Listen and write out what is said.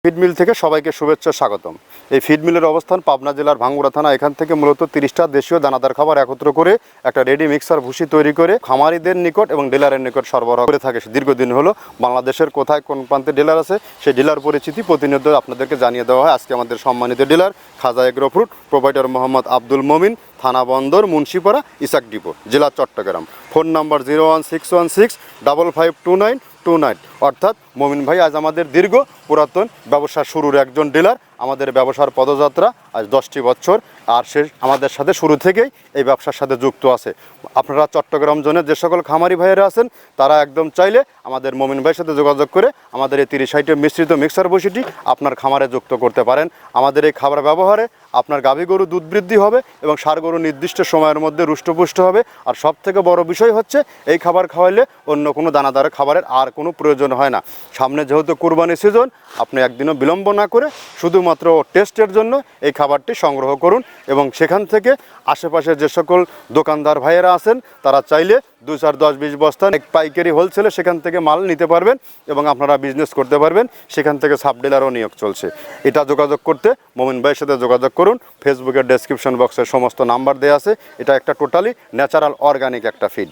Feed mill থেকে সবাইকে শুভেচ্ছা স্বাগতম। এই ফিড মিলের অবস্থান পাবনা জেলার ভাঙ্গুড়া থানা। এখান থেকে মূলত 30টা দেশীয় দানাদার খাবার একত্র করে একটা রেডি মিক্সার ভুসি তৈরি করে খামারিদের নিকট এবং ডিলারের নিকট সরবরাহ করে থাকে দীর্ঘদিন হলো। বাংলাদেশের কোথায় কোন প্রান্তে ডিলার আছে সেই ডিলার পরিচিতি প্রতিনিয়ত আপনাদেরকে জানিয়ে দেওয়া হয়। আজকে আমাদের সম্মানিত dealer Khaja agro fruit, provider Mohammad Abdul Momin, থানা বন্দর মুন্সিপাড়া, ইসাক ডিপো, জেলা চট্টগ্রাম। Phone number 01616552929। অর্থাৎ মমিন ভাই আজ আমাদের দীর্ঘ পুরাতন ব্যবসা শুরুর একজন ডিলার। আমাদের ব্যবসার পদযাত্রা আজ 10টি বছর, আর সে আমাদের সাথে শুরু থেকেই এই ব্যবসার সাথে যুক্ত আছে। আপনারা চট্টগ্রাম জোনের যে সকল খামারি ভাইয়েরা আছেন তারা একদম চাইলে আমাদের মমিন ভাইয়ের সাথে যোগাযোগ করে আমাদের এই 30-60 মিশ্রিত মিক্সার বসিটি আপনার খামারে যুক্ত করতে পারেন। আমাদের এই খাবার ব্যবহারে আপনার গাভী গরু দুধ বৃদ্ধি হবে এবং ষাঁড় গরু নির্দিষ্ট সময়ের মধ্যে রুষ্টপুষ্ট হবে। আর সবথেকে বড় বিষয় হচ্ছে এই খাবার খাওয়াইলে অন্য কোনো দানাদার খাবারের আর কোনো প্রয়োজন হয় না। সামনে যেহেতু কুরবানি সিজন, আপনি একদিনও বিলম্ব না করে শুধুমাত্র টেস্টের জন্য এই খাবারটি সংগ্রহ করুন এবং সেখান থেকে আশেপাশে যে সকল দোকানদার ভাইয়েরা আছেন তারা চাইলে 2, 4, 10, 20 বস্তা পাইকারি হোলসেলে সেখান থেকে মাল নিতে পারবেন এবং আপনারা বিজনেস করতে পারবেন। সেখান থেকে সাব ডিলারও নিয়োগ চলছে। এটা যোগাযোগ করতে মমিন ভাইয়ের সাথে যোগাযোগ করুন। ফেসবুকের ডেসক্রিপশন বক্সে সমস্ত নাম্বার দেওয়া আছে। এটা একটা টোটালি ন্যাচারাল অর্গানিক একটা ফিড।